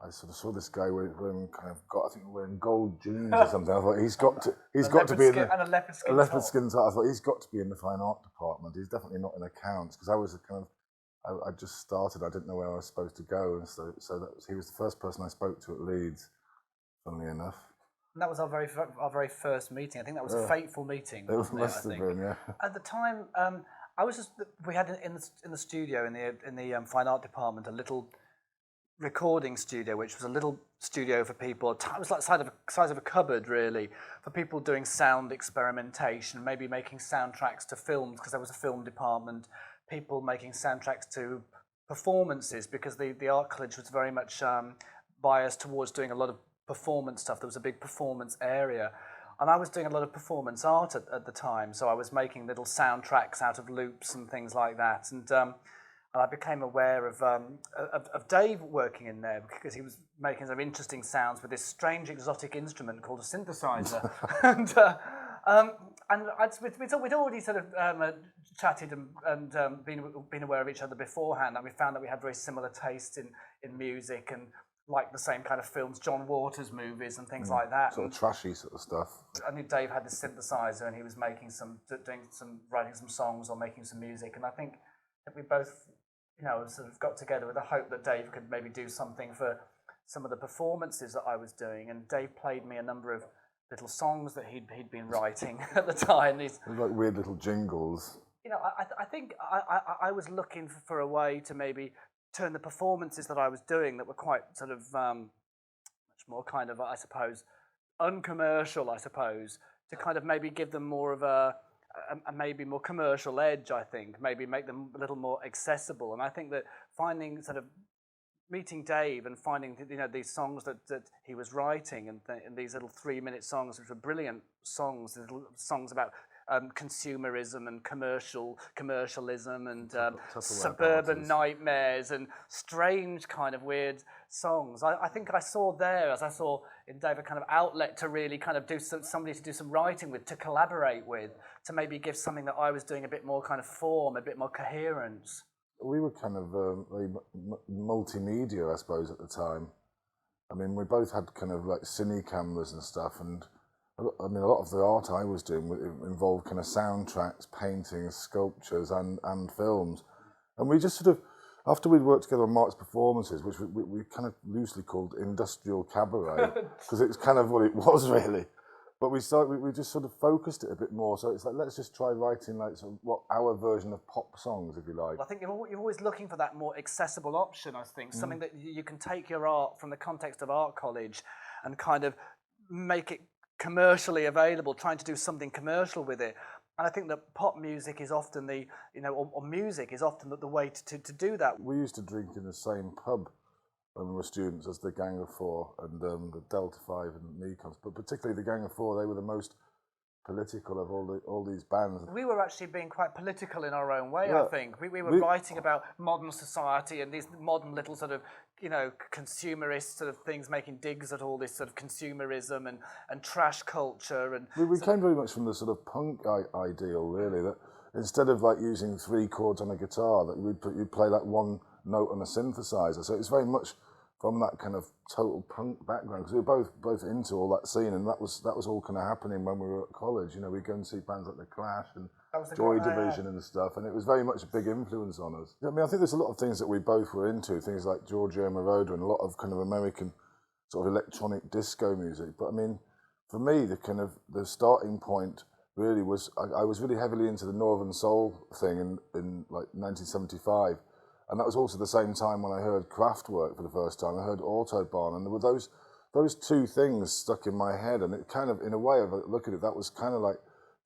I sort of saw this guy wearing kind of I think wearing gold jeans or something. I thought he's got to be in and a leopard skin. a leopard skin top. I thought he's got to be in the fine art department. He's definitely not in accounts because I was I just started. I didn't know where I was supposed to go, and so he was the first person I spoke to at Leeds. Funnily enough. And that was our very first meeting. I think that was a fateful meeting. It must have been, yeah. At the time, we had in the studio in the fine art department a little recording studio, which was a little studio for people. It was like the size of a cupboard, really, for people doing sound experimentation, maybe making soundtracks to films, because there was a film department, people making soundtracks to performances, because the art college was very much biased towards doing a lot of performance stuff. There was a big performance area. And I was doing a lot of performance art at the time, so I was making little soundtracks out of loops and things like that. And I became aware of Dave working in there because he was making some interesting sounds with this strange exotic instrument called a synthesizer. We'd already sort of chatted and been aware of each other beforehand, and we found that we had very similar tastes in music and like the same kind of films, John Waters movies and things like that. Sort of trashy sort of stuff. I knew Dave had this synthesizer and he was writing some songs or making some music, and I think that we both, sort of got together with the hope that Dave could maybe do something for some of the performances that I was doing. And Dave played me a number of little songs that he'd been writing at the time. These like weird little jingles. I think I was looking for a way to maybe turn the performances that I was doing that were quite sort of much more kind of, I suppose, uncommercial, to kind of maybe give them more of a maybe more commercial edge, I think, maybe make them a little more accessible. And I think that meeting Dave and finding these songs that he was writing and these little 3-minute songs, which were brilliant songs, little songs about consumerism and commercialism and suburban nightmares and strange kind of weird songs. I think I saw there, as I saw in Dave, a kind of outlet to really kind of somebody to do some writing with, to collaborate with, to maybe give something that I was doing a bit more kind of form, a bit more coherence. We were kind of very multimedia, I suppose, at the time. I mean, we both had kind of like cine cameras and stuff, and I mean, a lot of the art I was doing involved kind of soundtracks, paintings, sculptures, and films. And we just sort of, after we'd worked together on Marc's performances, which we kind of loosely called industrial cabaret, because it's kind of what it was really. But we just sort of focused it a bit more. So it's like, let's just try writing like sort of our version of pop songs, if you like. Well, I think you're always looking for that more accessible option, I think. Something that you can take your art from the context of art college and kind of make it commercially available, trying to do something commercial with it. And I think that pop music is often or music is often the way to do that. We used to drink in the same pub when we were students as the Gang of Four and the Delta 5 and Mekons, but particularly the Gang of Four, they were the most political of all these bands. We were actually being quite political in our own way, yeah. I think. We were writing about modern society and these modern little sort of, consumerist sort of things, making digs at all this sort of consumerism and trash culture. And we came very much from the sort of punk ideal, really, that instead of like using 3 chords on a guitar, that you'd play like one note on a synthesizer. So it's very much from that kind of total punk background, because we were both into all that scene, and that was all kind of happening when we were at college. We'd go and see bands like The Clash and Joy Division and stuff, and it was very much a big influence on us. I mean, I think there's a lot of things that we both were into, things like Giorgio Moroder and a lot of kind of American sort of electronic disco music. But I mean, for me, the starting point really was, I was really heavily into the Northern Soul thing in like 1975. And that was also the same time when I heard Kraftwerk for the first time. I heard Autobahn, and there were those 2 things stuck in my head. And it kind of, in a way, if I look at it, that was kind of like,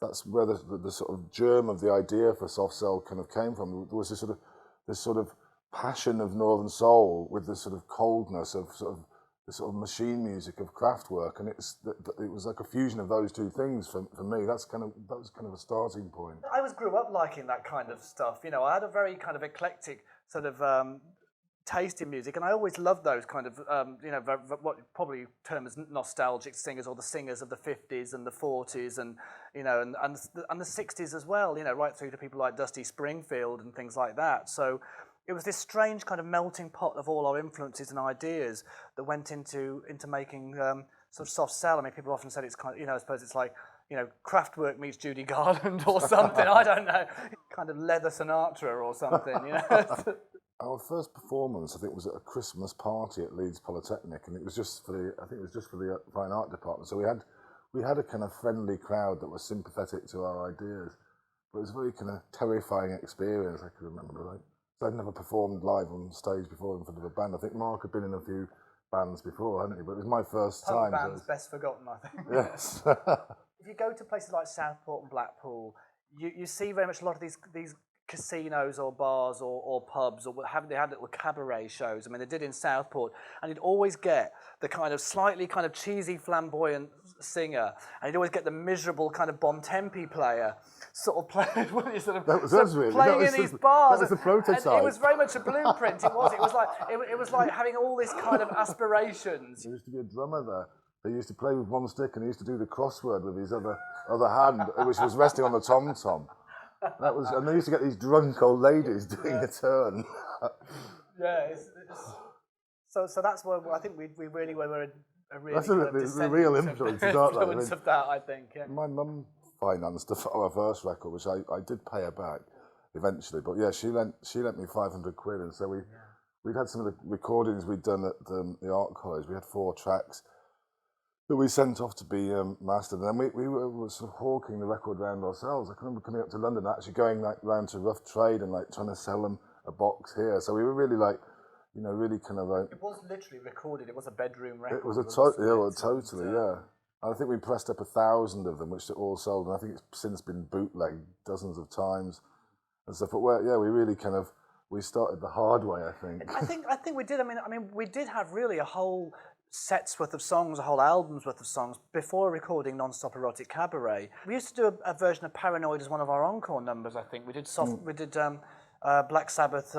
that's where the sort of germ of the idea for Soft Cell kind of came from. There was this sort of passion of Northern Soul with this sort of coldness of the sort of machine music of Kraftwerk, and it was like a fusion of those 2 things for me. That was kind of a starting point. I grew up liking that kind of stuff. I had a very kind of eclectic sort of taste in music, and I always loved those kind of what you probably term as nostalgic singers, or the singers of the 50s and the 40s and and the 60s as well, right through to people like Dusty Springfield and things like that. So it was this strange kind of melting pot of all our influences and ideas that went into making sort of soft cell. I mean, people often said it's kind of, I suppose it's like, Kraftwerk meets Judy Garland or something. I don't know, kind of Leather Sinatra or something. Our first performance, I think, was at a Christmas party at Leeds Polytechnic, and it was just for the fine art department. So we had a kind of friendly crowd that was sympathetic to our ideas, but it was a very kind of terrifying experience. I can remember, like, so I'd never performed live on stage before in front of a band. I think Marc had been in a few bands before, hadn't he? But it was my first time. Bands best forgotten, I think. Yes. If you go to places like Southport and Blackpool, you see very much a lot of these casinos or bars or pubs, or they had little cabaret shows. I mean, they did in Southport, and you'd always get the kind of slightly kind of cheesy, flamboyant singer, and you'd always get the miserable kind of bon tempi player sort of playing in these bars. That was the prototype. And it was very much a blueprint. It was like having all this kind of aspirations. There used to be a drummer there. He used to play with one stick, and he used to do the crossword with his other hand, which was resting on the tom-tom. And they used to get these drunk old ladies doing a turn. Yeah, so that's where I think we really were a really that's the real influence of that, I think. Yeah. My mum financed our first record, which I did pay her back eventually, but yeah, she lent me 500 quid, and so we'd had some of the recordings we'd done at the art college. We had 4 tracks that we sent off to be mastered, and then we were sort of hawking the record around ourselves. I can remember coming up to London, actually going like round to Rough Trade and like trying to sell them a box here. So we were really like, really kind of like. It was literally recorded. It was a bedroom record. It was totally, yeah. And I think we pressed up 1,000 of them, which are all sold, and I think it's since been bootlegged dozens of times and stuff. But we really kind of we started the hard way, I think. I think we did. I mean, we did have really a whole sets worth of songs, a whole album's worth of songs before recording Non-Stop Erotic Cabaret. We used to do a version of Paranoid as one of our encore numbers. I think we did Black Sabbath's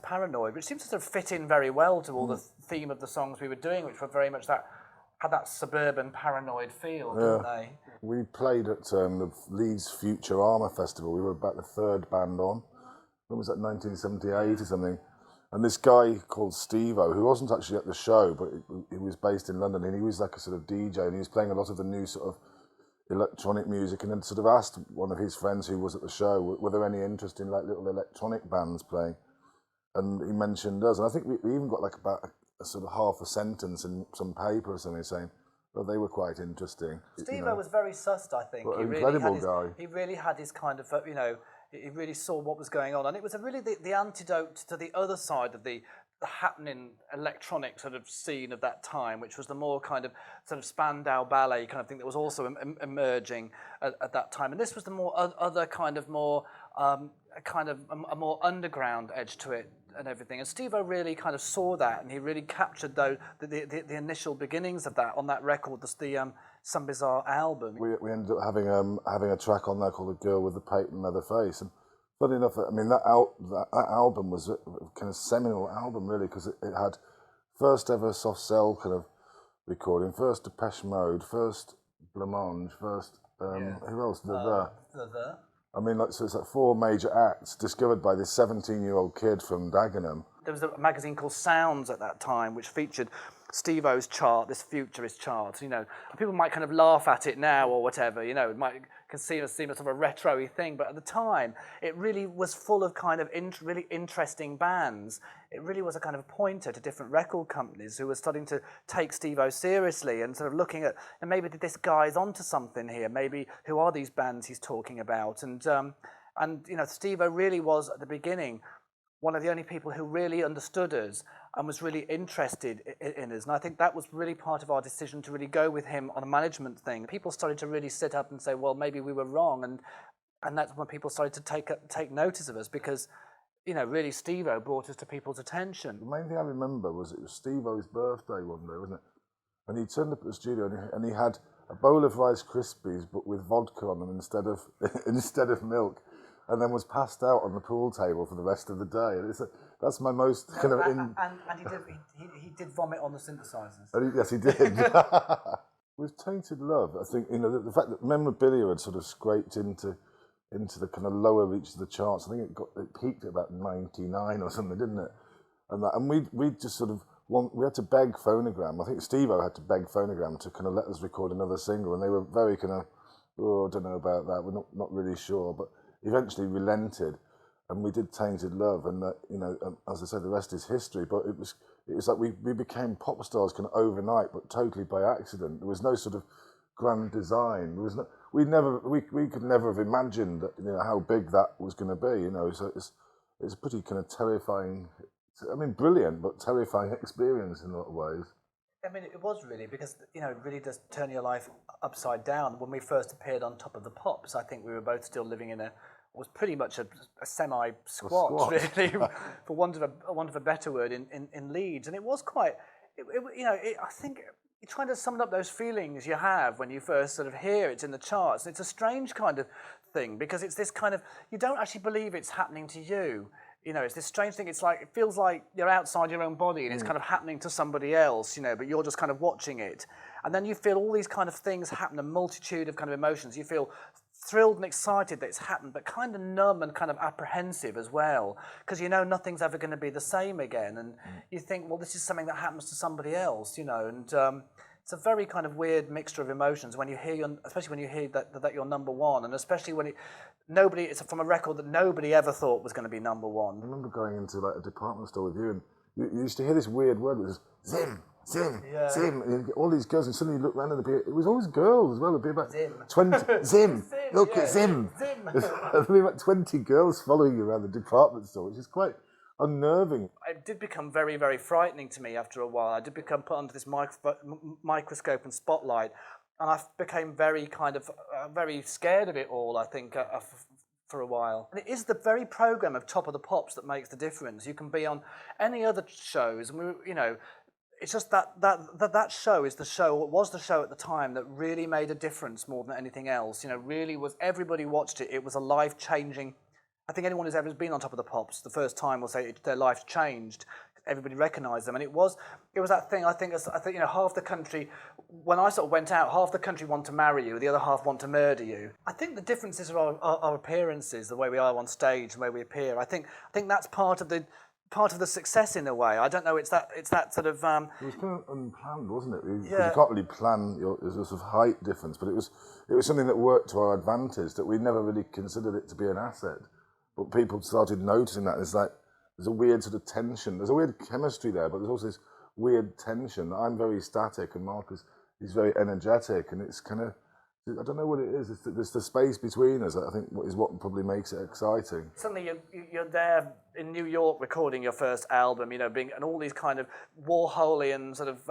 Paranoid, which seems to sort of fit in very well to all the theme of the songs we were doing, which were very much had that suburban paranoid feel, didn't they? We played at the Leeds Future Armour Festival. We were about the 3rd band on. When was that, 1978 or something? And this guy called Stevo, who wasn't actually at the show, but he was based in London, and he was like a sort of DJ, and he was playing a lot of the new sort of electronic music, and then sort of asked one of his friends who was at the show, were there any interest in like little electronic bands playing? And he mentioned us, and I think we even got like about a sort of half a sentence in some paper or something saying, well, they were quite interesting. Stevo was very sussed, I think. Incredible guy. He really had his kind of, he really saw what was going on, and it was really the antidote to the other side of the happening electronic sort of scene of that time, which was the more kind of sort of Spandau Ballet kind of thing that was also emerging at that time. And this was the more other kind of more a more underground edge to it and everything. And Stevo really kind of saw that, and he really captured the initial beginnings of that on that record, the Some Bizarre album. We ended up having a track on there called "A Girl with a Patent Leather Face," and funny enough, I mean that album was a kind of seminal album really, because it had first ever soft cell kind of recording, first Depeche Mode, first Blancmange, first who else? The. I mean, so it's like 4 major acts discovered by this 17-year-old kid from Dagenham. There was a magazine called Sounds at that time, which featured Stevo's chart, this futurist chart. And people might kind of laugh at it now or whatever. It might seem as sort of a retro-y thing, but at the time, it really was full of kind of really interesting bands. It really was a kind of pointer to different record companies who were starting to take Stevo seriously and sort of looking at, and maybe this guy's onto something here. Maybe who are these bands he's talking about? And Stevo really was at the beginning one of the only people who really understood us and was really interested in us. And I think that was really part of our decision to really go with him on a management thing. People started to really sit up and say, well, maybe we were wrong. And that's when people started to take notice of us, because, really Stevo brought us to people's attention. The main thing I remember was it was Stevo's birthday one day, wasn't it? And he turned up at the studio and he had a bowl of Rice Krispies, but with vodka on them instead of milk. And then was passed out on the pool table for the rest of the day. And that's my most kind of... And he did vomit on the synthesizers. Yes, he did. With Tainted Love, I think, the fact that memorabilia had sort of scraped into into the kind of lower reaches of the charts. I think it peaked at about 99 or something, didn't it? And we just sort of we had to beg Phonogram. I think Stevo had to beg Phonogram to kind of let us record another single, and they were very kind of, oh, I don't know about that. We're not really sure, but eventually relented, and we did Tainted Love, and you know, as I said, the rest is history. But it was like we became pop stars kind of overnight, but totally by accident. There was no sort of grand design. There was no, we could never have imagined that, you know, how big that was going to be. You know, so it's a pretty kind of terrifying. I mean, brilliant, but terrifying experience in a lot of ways. I mean, it was really, because, you know, it really does turn your life upside down. When we first appeared on Top of the Pops, I think we were both still living in was pretty much a semi-squat, really, for want of a better word, in Leeds. And it was quite, I think you're trying to sum up those feelings you have when you first sort of hear it's in the charts. It's a strange kind of thing, because it's this kind of, you don't actually believe it's happening to you. You know, it's this strange thing. It's like, it feels like you're outside your own body and it's kind of happening to somebody else, you know, but you're just kind of watching it. And then you feel all these kind of things happen, a multitude of kind of emotions. You feel thrilled and excited that it's happened, but kind of numb and kind of apprehensive as well, because you know nothing's ever going to be the same again. And you think, well, this is something that happens to somebody else, you know, and it's a very kind of weird mixture of emotions when you hear, especially when you hear that you're number one, and especially when it's from a record that nobody ever thought was going to be number one. I remember going into like a department store with you, and you used to hear this weird word, which was Zim, Zim, Zim, and you'd get all these girls, and suddenly you look around and it was always girls as well. It'd be about Zim. 20, Zim, look at Zim. There'd be about 20 girls following you around the department store, which is quite unnerving. It did become very, very frightening to me after a while. I did become put under this microscope and spotlight, and I became very kind of very scared of it all, I think, for a while. And it is the very program of Top of the Pops that makes the difference. You can be on any other shows, and it's just that show is the show, or was the show at the time, that really made a difference more than anything else. You know, really was, everybody watched it. It was a life-changing. I think anyone who's ever been on Top of the Pops the first time will say their life's changed. Everybody recognised them, and it was that thing. I think you know, half the country, when I sort of went out, half the country want to marry you, the other half want to murder you. I think the differences are our appearances, the way we are on stage, the way we appear. I think that's part of the success in a way. I don't know. It's that sort of. It was kind of unplanned, wasn't it? You can't really plan there's a sort of height difference, but it was something that worked to our advantage, that we never really considered it to be an asset. But people started noticing that. There's a weird sort of tension. There's a weird chemistry there, but there's also this weird tension. I'm very static, and Marc is very energetic, and it's kind of, I don't know what it is. It's the space between us, I think, is what probably makes it exciting. Suddenly you're there in New York recording your first album, you know, and all these kind of Warholian sort of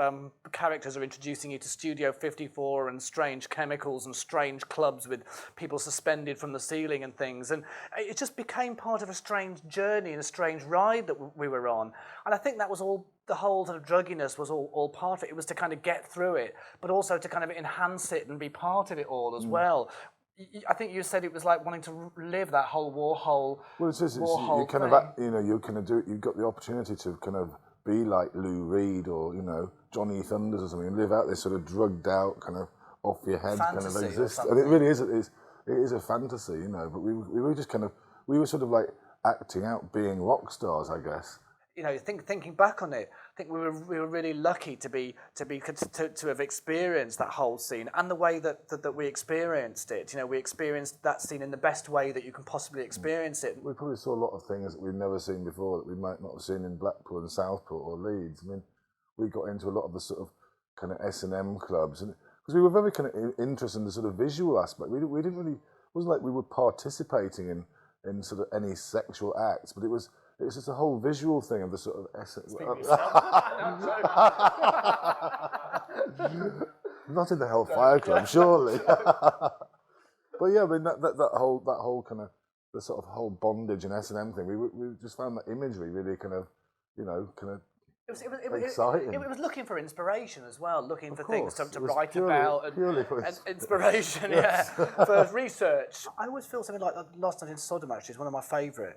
characters are introducing you to Studio 54 and strange chemicals and strange clubs with people suspended from the ceiling and things. And it just became part of a strange journey and a strange ride that we were on. And I think that was all, the whole sort of drugginess was all part of it. It was to kind of get through it, but also to kind of enhance it and be part of it all as well. I think you said it was like wanting to live that whole Warhol. Well, you kind of, you know, you kind of do. You've got the opportunity to kind of be like Lou Reed or, you know, Johnny Thunders or something, and live out this sort of drugged out kind of off your head fantasy kind of existence. And it really is. It is a fantasy, you know. But we were just kind of, we were sort of like acting out being rock stars, I guess. You know, thinking back on it, I think we were really lucky to have experienced that whole scene, and the way that we experienced it. You know, we experienced that scene in the best way that you can possibly experience it. We probably saw a lot of things that we've never seen before, that we might not have seen in Blackpool and Southport or Leeds. I mean, we got into a lot of the sort of kind of S&M clubs, and because we were very kind of interested in the sort of visual aspect. We didn't really, it wasn't like we were participating in sort of any sexual acts, but it was just a whole visual thing of the sort of not in the Hellfire Club, surely. But yeah, I mean that whole kind of, the sort of whole bondage and S&M thing. We just found that imagery really kind of, you know, kind of. It was exciting. It was looking for inspiration as well, looking for things to write about and inspiration, for research. I always feel something like Last Night in Sodom actually is one of my favourite.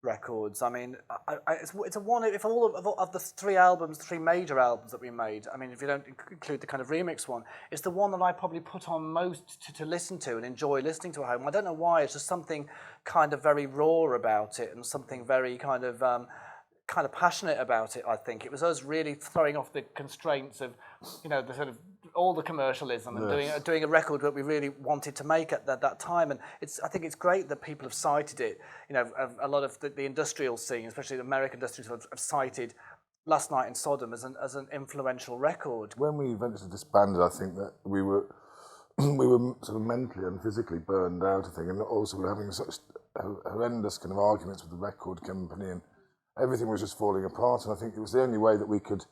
records. I mean, it's a one. If all of the three albums, three major albums that we made, I mean, if you don't include the kind of remix one, it's the one that I probably put on most to listen to and enjoy listening to at home. I don't know why. It's just something kind of very raw about it and something very kind of passionate about it. I think it was us really throwing off the constraints of, the sort of all the commercialism and doing a record that we really wanted to make at that time. And I think it's great that people have cited it. A lot of the industrial scene, especially the American industrial, have cited Last Night in Sodom as an influential record. When we eventually disbanded, I think that we were sort of mentally and physically burned out, I think, and also we were having such horrendous kind of arguments with the record company, and everything was just falling apart. And I think it was the only way that we could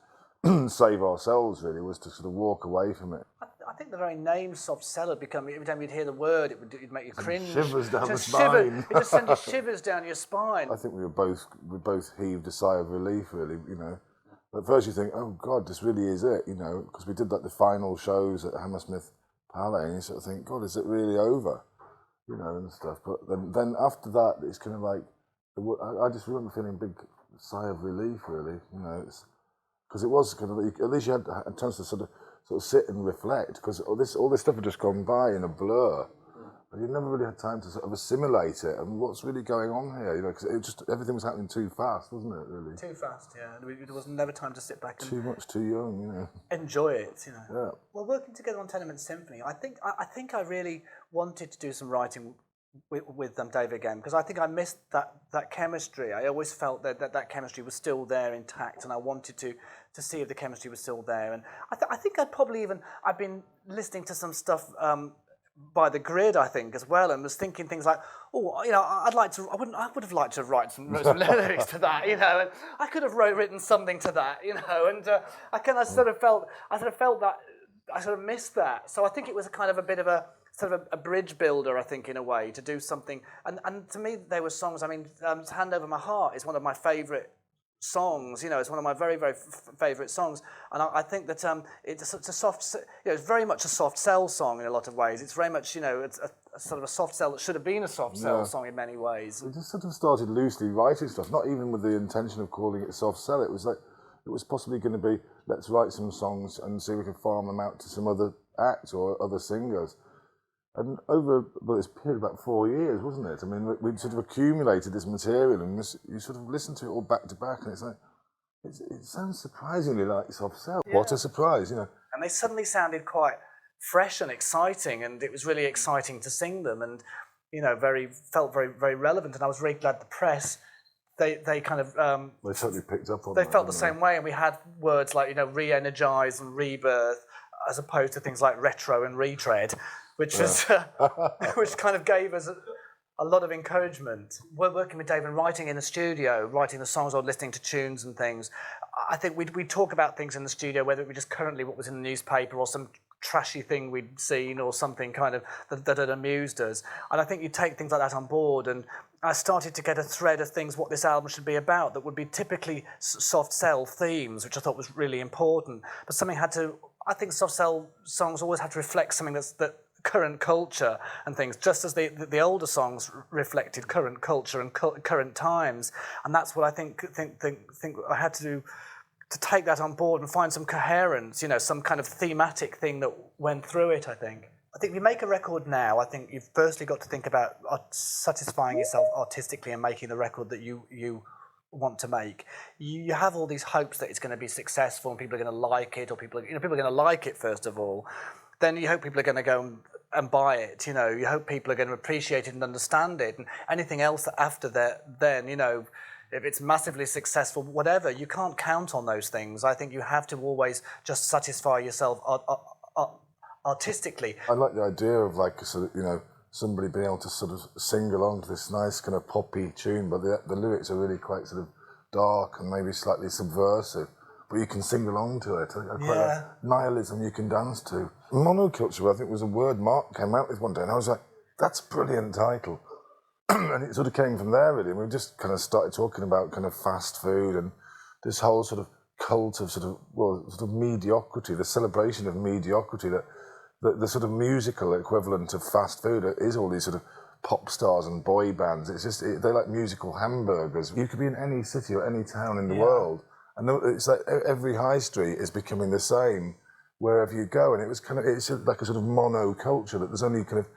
save ourselves, really, was to sort of walk away from it. I think the very name soft sell had become, every time you'd hear the word, it'd make you cringe. Shivers down the spine. It just sent you shivers down your spine. I think we both heaved a sigh of relief, really, At first you think, oh God, this really is it, because we did the final shows at Hammersmith Palais, and you sort of think, God, is it really over? And stuff. But then after that, it's kind of like, I just remember feeling a big sigh of relief, really, because it was kind of, at least you had a chance to sort of sit and reflect, because all this stuff had just gone by in a blur. But you never really had time to sort of assimilate it and what's really going on here, because everything was happening too fast, wasn't it, really? Too fast, yeah. There was never time to sit back and... Too much, too young, Enjoy it, Yeah. Well, working together on Tenement Symphony, I think I really wanted to do some writing with Dave again, because I think I missed that chemistry. I always felt that chemistry was still there intact, and I wanted to see if the chemistry was still there. And I think I've been listening to some stuff by the grid, I think, as well, and was thinking things like, I would have liked to write some lyrics to that, and I could have written something to that, and I sort of felt that I sort of missed that. So I think it was a kind of a bit of a sort of a bridge builder, I think, in a way, to do something. And to me, they were songs. I mean, "Hand Over My Heart" is one of my favourite songs. It's one of my very, very favourite songs. And I think that it's a soft. It's very much a soft sell song in a lot of ways. It's very much, it's a sort of a soft sell that should have been a soft sell song in many ways. We just sort of started loosely writing stuff, not even with the intention of calling it soft sell. It was like, it was possibly going to be, let's write some songs and see if we can farm them out to some other acts or other singers. And over this period, about 4 years, wasn't it? I mean, we'd sort of accumulated this material, and you sort of listen to it all back to back, and it's like, it sounds surprisingly like soft sell. Yeah. What a surprise, And they suddenly sounded quite fresh and exciting, and it was really exciting to sing them, and felt very, very relevant. And I was really glad the press, they kind of they totally picked up on. They felt the same way, and we had words like re-energize and rebirth, as opposed to things like retro and retread, which was which kind of gave us a lot of encouragement. We're working with Dave and writing in the studio, writing the songs or listening to tunes and things. I think we'd talk about things in the studio, whether it was just currently what was in the newspaper or some trashy thing we'd seen or something kind of that had amused us. And I think you take things like that on board, and I started to get a thread of things what this album should be about that would be typically soft sell themes, which I thought was really important. But something had to, I think soft sell songs always have to reflect something that current culture and things, just as the older songs reflected current culture and current times. And that's what I think I had to do, to take that on board and find some coherence, some kind of thematic thing that went through it, I think. I think if you make a record now, I think you've firstly got to think about satisfying yourself artistically and making the record that you want to make. You have all these hopes that it's going to be successful and people are going to like it, or people are going to like it first of all. Then you hope people are going to go and buy it. You hope people are going to appreciate it and understand it. And anything else after that, then, if it's massively successful, whatever, you can't count on those things. I think you have to always just satisfy yourself artistically. I like the idea of somebody being able to sort of sing along to this nice kind of poppy tune, but the lyrics are really quite sort of dark and maybe slightly subversive. But you can sing along to it. Quite a nihilism you can dance to. Monoculture, I think, was a word Marc came out with one day, and I was like, that's a brilliant title. And it sort of came from there, really. And we just kind of started talking about kind of fast food and this whole sort of cult of sort of mediocrity, the celebration of mediocrity, that the sort of musical equivalent of fast food is all these sort of pop stars and boy bands. It's just they're like musical hamburgers. You could be in any city or any town in the world, and it's like every high street is becoming the same wherever you go. And it's like a sort of monoculture that there's only kind of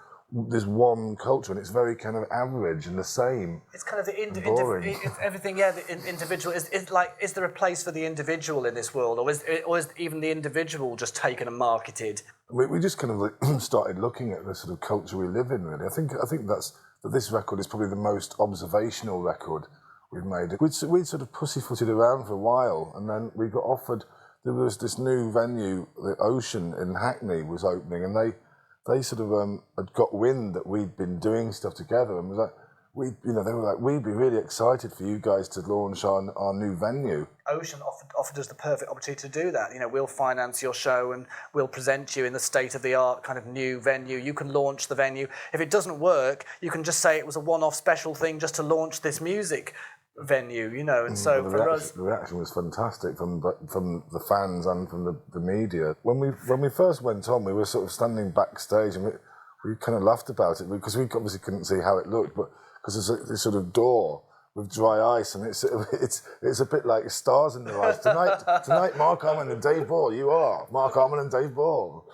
there's one culture, and it's very kind of average and the same. It's kind of the boring. it's everything. Yeah, the individual is there a place for the individual in this world, or is even the individual just taken and marketed? We just kind of like started looking at the sort of culture we live in. Really, I think that this record is probably the most observational record we've made. We'd sort of pussyfooted around for a while, and then we got offered. There was this new venue, the Ocean in Hackney, was opening, and they sort of had got wind that we'd been doing stuff together, and was like, they were like, we'd be really excited for you guys to launch our new venue. Ocean offered us the perfect opportunity to do that. We'll finance your show and we'll present you in the state-of-the-art kind of new venue. You can launch the venue. If it doesn't work, you can just say it was a one-off special thing just to launch this music venue, and so for us... The reaction was fantastic from the fans and from the media. When we first went on, we were sort of standing backstage, and we kind of laughed about it, because we obviously couldn't see how it looked, but because there's this sort of door with dry ice, and it's a bit like stars in their eyes. Tonight, Marc Almond and Dave Ball, you are Marc Almond and Dave Ball.